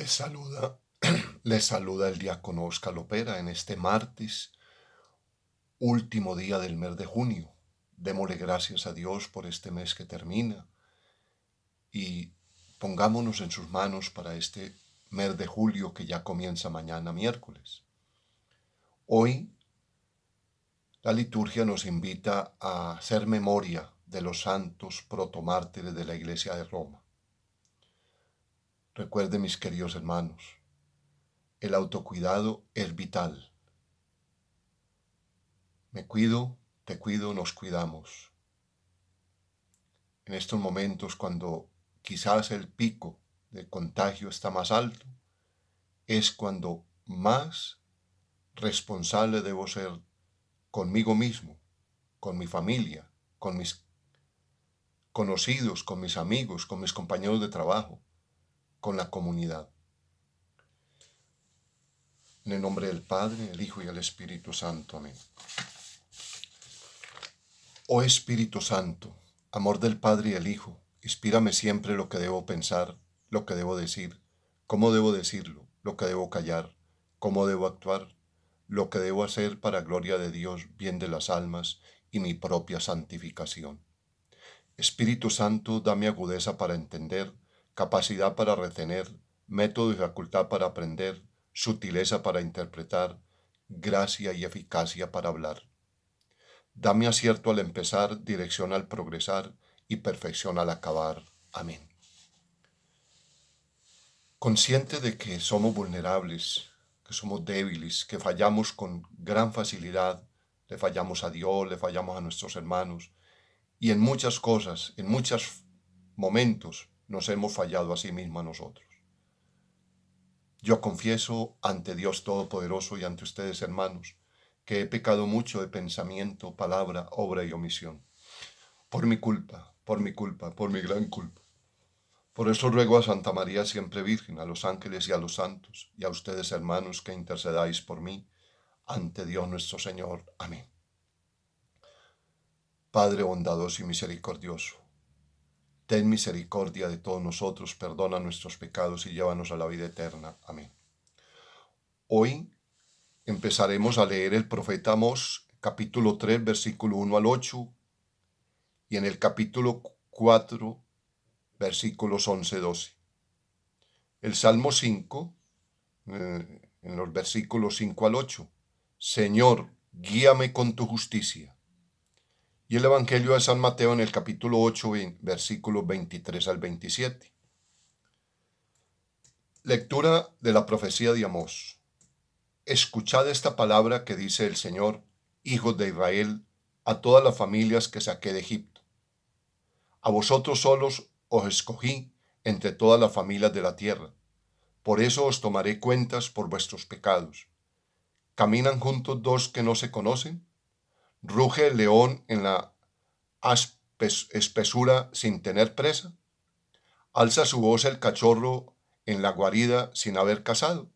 Les saluda, les saluda el diácono Oscar Lopera en este martes, último día del mes de junio. Démosle gracias a Dios por este mes que termina y pongámonos en sus manos para este mes de julio que ya comienza mañana miércoles. Hoy la liturgia nos invita a hacer memoria de los santos protomártires de la Iglesia de Roma. Recuerden, mis queridos hermanos, el autocuidado es vital. Me cuido, te cuido, nos cuidamos. En estos momentos, cuando quizás el pico de contagio está más alto, es cuando más responsable debo ser conmigo mismo, con mi familia, con mis conocidos, con mis amigos, con mis compañeros de trabajo, con la comunidad. En el nombre del Padre, el Hijo y el Espíritu Santo. Amén. Oh Espíritu Santo, amor del Padre y del Hijo, inspírame siempre lo que debo pensar, lo que debo decir, cómo debo decirlo, lo que debo callar, cómo debo actuar, lo que debo hacer para gloria de Dios, bien de las almas y mi propia santificación. Espíritu Santo, dame agudeza para entender, capacidad para retener, método y facultad para aprender, sutileza para interpretar, gracia y eficacia para hablar. Dame acierto al empezar, dirección al progresar y perfección al acabar. Amén. Consciente de que somos vulnerables, que somos débiles, que fallamos con gran facilidad, le fallamos a Dios, le fallamos a nuestros hermanos, y en muchas cosas, en muchos momentos, nos hemos fallado a sí mismos a nosotros. Yo confieso ante Dios Todopoderoso y ante ustedes, hermanos, que he pecado mucho de pensamiento, palabra, obra y omisión. Por mi culpa, por mi gran culpa. Por eso ruego a Santa María siempre Virgen, a los ángeles y a los santos, y a ustedes, hermanos, que intercedáis por mí ante Dios nuestro Señor. Amén. Padre bondadoso y misericordioso, ten misericordia de todos nosotros, perdona nuestros pecados y llévanos a la vida eterna. Amén. Hoy empezaremos a leer el profeta Amós, capítulo 3, versículo 1 al 8, y en el capítulo 4, versículos 11-12. El Salmo 5, en los versículos 5 al 8. Señor, guíame con tu justicia. Y el Evangelio de San Mateo en el capítulo 8, versículos 23 al 27. Lectura de la profecía de Amós. Escuchad esta palabra que dice el Señor, hijos de Israel, a todas las familias que saqué de Egipto. A vosotros solos os escogí entre todas las familias de la tierra. Por eso os tomaré cuentas por vuestros pecados. ¿Caminan juntos dos que no se conocen? ¿Ruge el león en la espesura sin tener presa? ¿Alza su voz el cachorro en la guarida sin haber cazado?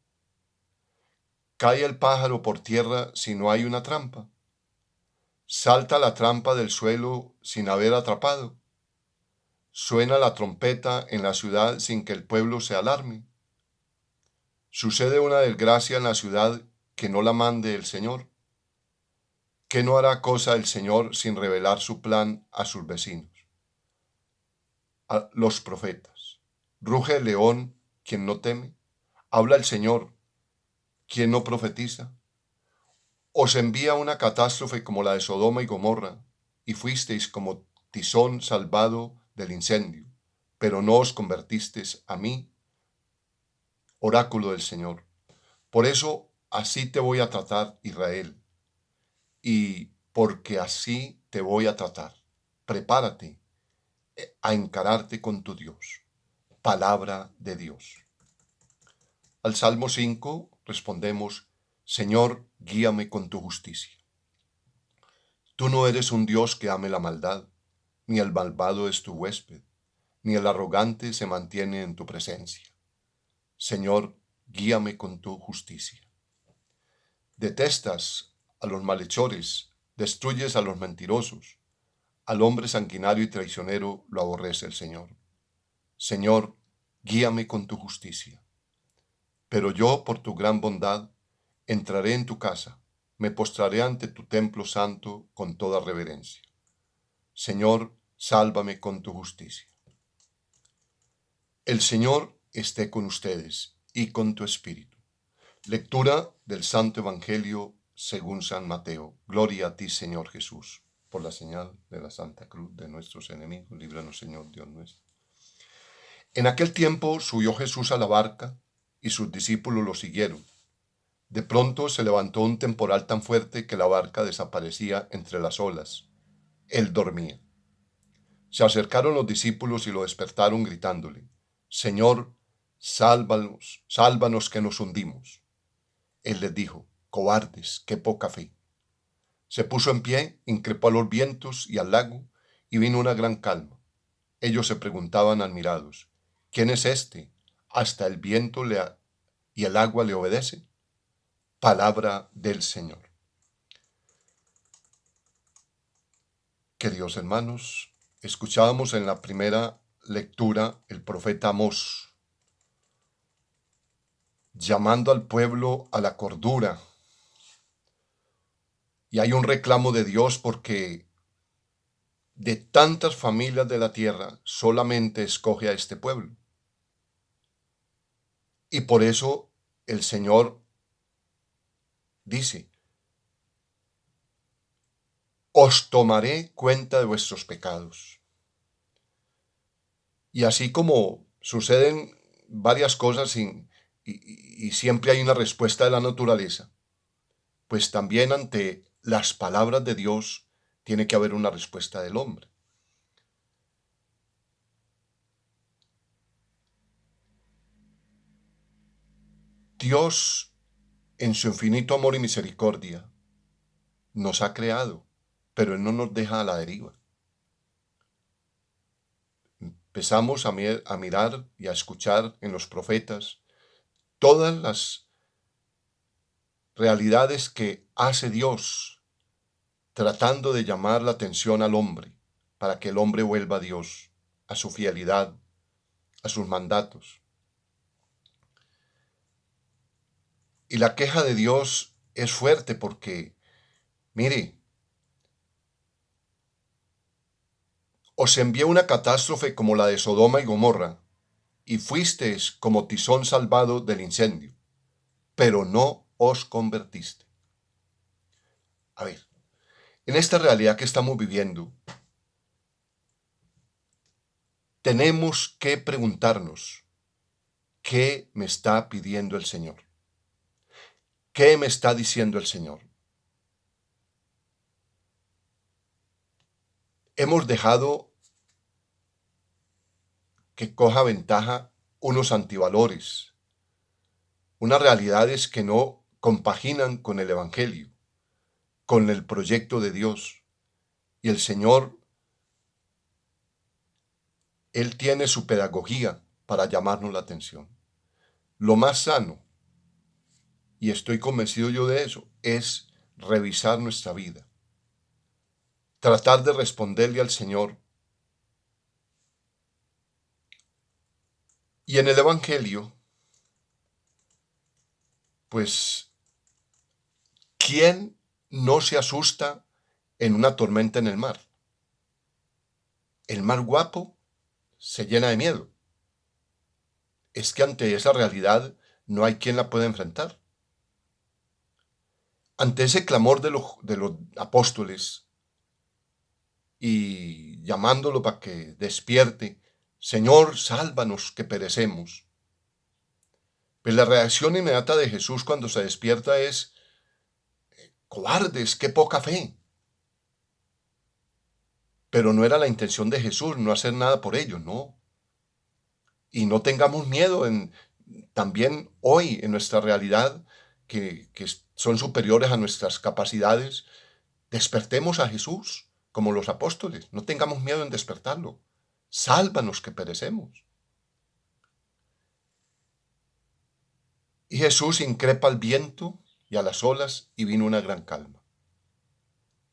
¿Cae el pájaro por tierra si no hay una trampa? ¿Salta la trampa del suelo sin haber atrapado? ¿Suena la trompeta en la ciudad sin que el pueblo se alarme? ¿Sucede una desgracia en la ciudad que no la mande el Señor? ¿Qué no hará cosa el Señor sin revelar su plan a sus vecinos? A los profetas. ¿Ruge el león quien no teme? ¿Habla el Señor quien no profetiza? Os envía una catástrofe como la de Sodoma y Gomorra, y fuisteis como tizón salvado del incendio, pero no os convertisteis a mí, oráculo del Señor. Por eso así te voy a tratar, Israel, y porque así te voy a tratar. Prepárate a encararte con tu Dios. Palabra de Dios. Al Salmo 5 respondemos, Señor, guíame con tu justicia. Tú no eres un Dios que ame la maldad, ni el malvado es tu huésped, ni el arrogante se mantiene en tu presencia. Señor, guíame con tu justicia. Detestas a los malhechores, destruyes a los mentirosos, al hombre sanguinario y traicionero lo aborrece el Señor. Señor, guíame con tu justicia. Pero yo, por tu gran bondad, entraré en tu casa, me postraré ante tu templo santo con toda reverencia. Señor, sálvame con tu justicia. El Señor esté con ustedes y con tu espíritu. Lectura del Santo Evangelio según San Mateo. Gloria a ti, Señor Jesús. Por la señal de la Santa Cruz de nuestros enemigos, líbranos, Señor Dios nuestro. En aquel tiempo subió Jesús a la barca y sus discípulos lo siguieron. De pronto se levantó un temporal tan fuerte que la barca desaparecía entre las olas. Él dormía. Se acercaron los discípulos y lo despertaron gritándole: Señor, sálvanos, sálvanos que nos hundimos. Él les dijo: cobardes, qué poca fe. Se puso en pie, increpó a los vientos y al lago, y vino una gran calma. Ellos se preguntaban admirados: ¿quién es este? Hasta el viento y el agua le obedecen. Palabra del Señor. Queridos hermanos, escuchábamos en la primera lectura el profeta Amós, llamando al pueblo a la cordura. Y hay un reclamo de Dios porque de tantas familias de la tierra solamente escoge a este pueblo. Y por eso el Señor dice: os tomaré cuenta de vuestros pecados. Y así como suceden varias cosas y siempre hay una respuesta de la naturaleza, pues también ante las palabras de Dios tiene que haber una respuesta del hombre. Dios, en su infinito amor y misericordia, nos ha creado, pero Él no nos deja a la deriva. Empezamos a mirar y a escuchar en los profetas todas las realidades que hace Dios tratando de llamar la atención al hombre para que el hombre vuelva a Dios, a su fidelidad, a sus mandatos. Y la queja de Dios es fuerte porque, mire, os envié una catástrofe como la de Sodoma y Gomorra, y fuisteis como tizón salvado del incendio, pero no os convertiste. A ver, en esta realidad que estamos viviendo, tenemos que preguntarnos: ¿qué me está pidiendo el Señor? ¿Qué me está diciendo el Señor? Hemos dejado que coja ventaja unos antivalores, unas realidades que no compaginan con el Evangelio, con el proyecto de Dios. Y el Señor, Él tiene su pedagogía para llamarnos la atención. Lo más sano, y estoy convencido yo de eso, es revisar nuestra vida, tratar de responderle al Señor. Y en el Evangelio, pues, ¿quién no se asusta en una tormenta en el mar? El mar guapo se llena de miedo. Es que ante esa realidad no hay quien la pueda enfrentar. Ante ese clamor de los apóstoles y llamándolo para que despierte: Señor, sálvanos que perecemos. Pues la reacción inmediata de Jesús cuando se despierta es: cobardes, qué poca fe. Pero no era la intención de Jesús no hacer nada por ellos, no. Y no tengamos miedo también hoy en nuestra realidad, que son superiores a nuestras capacidades. Despertemos a Jesús como los apóstoles. No tengamos miedo en despertarlo. Sálvanos que perecemos. Y Jesús increpa al viento y a las olas y vino una gran calma.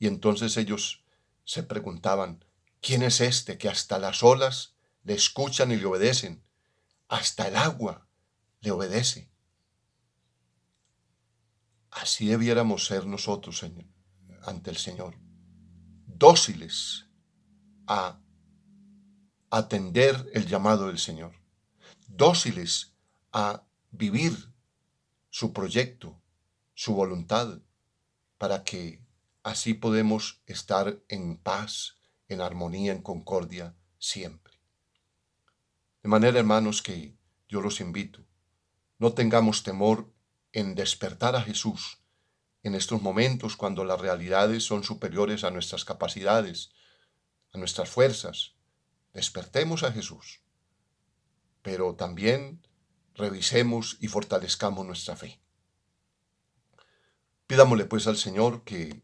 Y entonces ellos se preguntaban: ¿quién es este que hasta las olas le escuchan y le obedecen? Hasta el agua le obedece. Así debiéramos ser nosotros, Señor, ante el Señor, dóciles a atender el llamado del Señor, dóciles a vivir su proyecto, su voluntad, para que así podemos estar en paz, en armonía, en concordia siempre. De manera, hermanos, que yo los invito, no tengamos temor en despertar a Jesús en estos momentos cuando las realidades son superiores a nuestras capacidades, a nuestras fuerzas. Despertemos a Jesús, pero también revisemos y fortalezcamos nuestra fe. Pidámosle pues al Señor que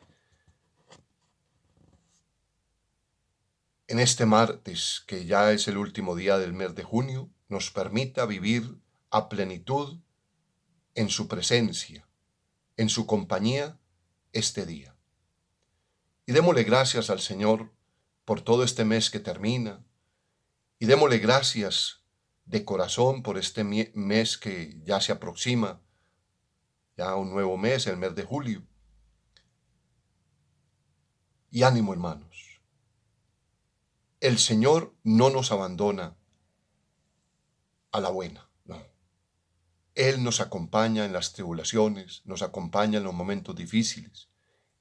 en este martes, que ya es el último día del mes de junio, nos permita vivir a plenitud en su presencia, en su compañía, este día. Y démosle gracias al Señor por todo este mes que termina, y démosle gracias de corazón por este mes que ya se aproxima, ya un nuevo mes, el mes de julio. Y ánimo, hermanos. El Señor no nos abandona a la buena, no. Él nos acompaña en las tribulaciones, nos acompaña en los momentos difíciles.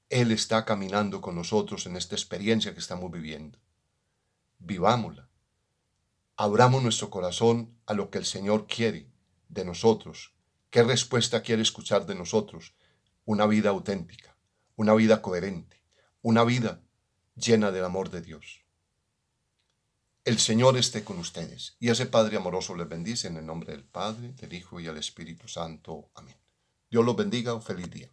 Él está caminando con nosotros en esta experiencia que estamos viviendo. Vivámosla. Abramos nuestro corazón a lo que el Señor quiere de nosotros. ¿Qué respuesta quiere escuchar de nosotros? Una vida auténtica, una vida coherente, una vida llena del amor de Dios. El Señor esté con ustedes y ese Padre amoroso les bendice en el nombre del Padre, del Hijo y del Espíritu Santo. Amén. Dios los bendiga. Un feliz día.